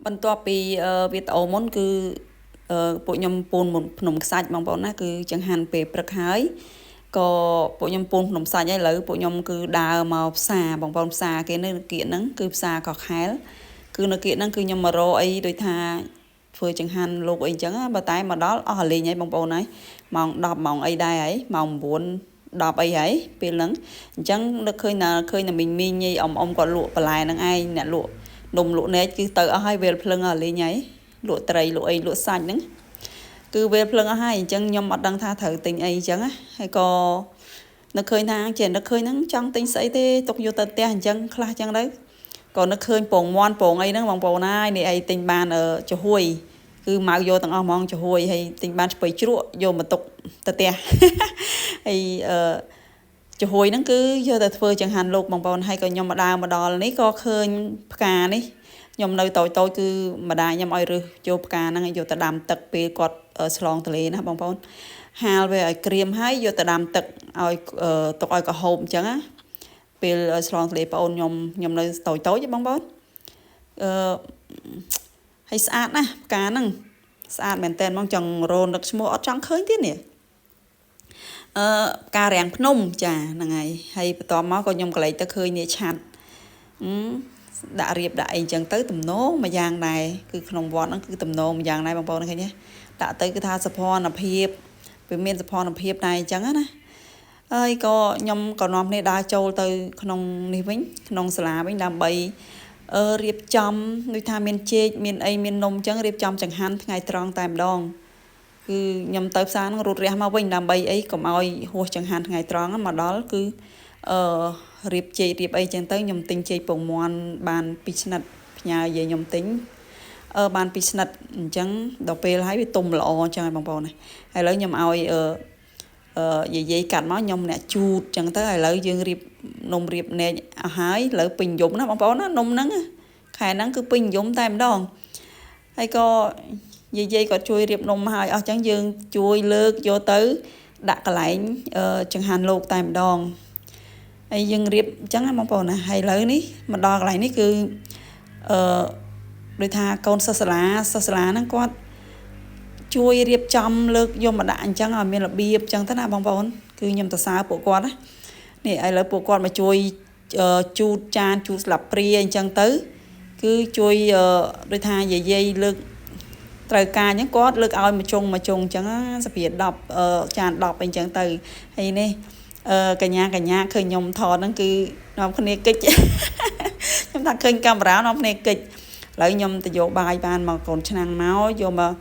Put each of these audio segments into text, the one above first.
បន្ទាប់ពីវីដេអូមុនគឺពួកខ្ញុំពូនភ្នំខ្សាច់បងប្អូនណាគឺចង្ហាន់ពេលព្រឹកហើយក៏ពួកខ្ញុំពូនភ្នំខ្សាច់ហើយឥឡូវពួកខ្ញុំគឺដើរមកផ្សារបងប្អូនផ្សារគេនៅគៀកហ្នឹងគឺផ្សារកោះខែលគឺនៅគៀកហ្នឹងគឺខ្ញុំមករកអីដូចថាធ្វើចង្ហាន់លោកអីចឹងបើតែមកដល់អស់រលេងហើយបងប្អូនហើយម៉ោង10ម៉ោងអីដែរហើយម៉ោង9 10អីហើយពេលហ្នឹងអញ្ចឹងនឹកឃើញតែមីងញីអ៊ំគាត់លក់បន្លែហ្នឹងឯងអ្នកលក់នំលក់ណែកគឺទៅអស់ហើយវេលភ្លឹងអស់លេងហើយលក់ត្រីលក់អីលក់សាច់ហ្នឹងគឺវេលភ្លឹងអស់ហើយអញ្ចឹងខ្ញុំអត់ដឹងថាត្រូវទិញអីអញ្ចឹងហើយក៏នឹកឃើញថាចេះនឹកឃើញហ្នឹងចង់ទិញស្អីទេទុកយកទៅផ្ទះអញ្ចឹងខ្លះអញ្ចឹងទៅក៏នឹកឃើញពងមាន់ពងអីហ្នឹងបងប្អូនហើយនេះអីទិញបានចំហួយគឺមកយកទាំងអស់ហ្មងចំហួយហើយទិញបានស្ពៃជ្រក់យកមកទុកទៅផ្ទះហើយចំហួយហ្នឹងគឺយកទៅធ្វើចង្ហាន់លោកបងប្អូនហើយក៏ខ្ញុំមកដើរមកដល់នេះក៏ឃើញផ្កានេះខ្ញុំនៅតូចគឺម្ដាយខ្ញុំឲ្យរើសយកផ្កាហ្នឹងយកទៅដាំទឹកពេលគាត់ឆ្លងទន្លេណាបងប្អូនហាលវាឲ្យក្រៀមហើយយកទៅដាំទឹកឲ្យទុកឲ្យក្រហមអញ្ចឹងណាពេលឆ្លងទន្លេបងអូនខ្ញុំនៅតូចបងប្អូនហើយស្អាតណាស់ផ្កាហ្នឹងស្អាតមែនតើហ្មងចង់រនឹកឈ្មោះអត់ចង់ឃើញទៀតនេះផ្ការាំងភ្នំចាហ្នឹងហើយបន្ទាប់មកក៏ខ្ញុំក៏លេចទៅឃើញនេះឆាត់ដាក់រៀបដាក់អីចឹងទៅទំនោរមួយយ៉ាងដែរគឺក្នុងវត្តហ្នឹងគឺទំនោរមួយយ៉ាងដែរបងប្អូនឃើញទេដាក់ទៅគឺថាសុភ័ណភាពវាមានសុភ័ណភាពដែរអញ្ចឹងណាហើយក៏ខ្ញុំក៏នាំគ្នាដើរចូលទៅក្នុងនេះវិញក្នុងសាលាវិញដើម្បីរៀបចំដូចថាមានចេកមានអីមាននំអញ្ចឹងរៀបចំចង្ហាន់ថ្ងៃត្រង់តែម្ដងគឺខ្ញុំទៅផ្សារហ្នឹងរត់រះមកវិញដើម្បីអីកុំឲ្យហួសចង្ហាន់ថ្ងៃត្រង់មកដល់គឺរៀបចេករៀបអីចឹងទៅខ្ញុំទិញចេកពងមាន់បាន2ស្និតផ្ញើយាយខ្ញុំទិញបាន2ស្និតអញ្ចឹងដល់ពេលហើយវាទុំល្អអញ្ចឹងបងប្អូនហើយឥឡូវខ្ញុំឲ្យយាយកាត់មកខ្ញុំអ្នកជូតអញ្ចឹងទៅឥឡូវយើងរៀបនំរៀបនែកអស់ហើយឥឡូវពេញយំណាបងប្អូនណានំហ្នឹងខែហ្នឹងគឺពេញយំតែម្ដងហើយក៏យាយគាត់ជួយរៀបនំឲ្យអស់អញ្ចឹងយើងជួយលើកយកទៅដាក់កន្លែងចង្ហាន់លោកតែម្ដងហើយយើងរៀបអញ្ចឹងណាបងប្អូនណាហើយឥឡូវនេះមកដល់កន្លែងនេះគឺដូចថាកូនសិស្សសាលាហ្នឹងគាត់ជួយរៀបចំលើកយកមកដាក់អញ្ចឹងឲ្យមានរបៀបអញ្ចឹងទៅណាបងប្អូនគឺខ្ញុំសរសើរពួកគាត់ណានេះឥឡូវពួកគាត់មកជួយជូតចានជូតស្លាបព្រាអញ្ចឹងទៅគឺជួយដូចថាយាយលើកត្រូវការអញ្ចឹងគាត់លើកឲ្យមួយចុងអញ្ចឹងសភា10ចាន10អីអញ្ចឹងទៅហើយនេះកញ្ញាឃើញខ្ញុំថតហ្នឹងគឺនាំគ្នាកិច្ចខ្ញុំថាឃើញកាមេរ៉ានាំគ្នាកិច្ចឥឡូវខ្ញុំទៅយកបាយបានមកកូនឆ្នាំងមកយកមក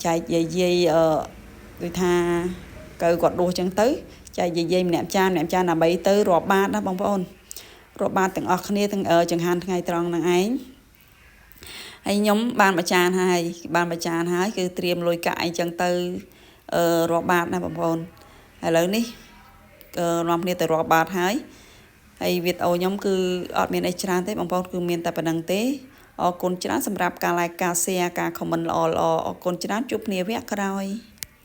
ចែកយាយដូចថាកៅគាត់ដួសអញ្ចឹងទៅចែកយាយម្នាក់ចានដើម្បីទៅរាប់បាតណាបងប្អូនរាប់បាតទាំងអស់គ្នាទាំងចង្ហាន់ថ្ងៃត្រង់ហ្នឹងឯងហើយខ្ញុំបានមួយចានហើយគឺត្រៀមលុយកាក់អីចឹងទៅរាប់បាតណាបងប្អូនឥឡូវនេះនាំគ្នាទៅរាប់បាតហើយវីដេអូខ្ញុំគឺអត់មានអីច្រើនទេបងប្អូនគឺមានតែប៉ុណ្្នឹងទេអរគុណច្រើនសម្រាប់ការ like ការ share ការ comment ល្អអរគុណច្រើនជួបគ្នាវគ្គក្រោយ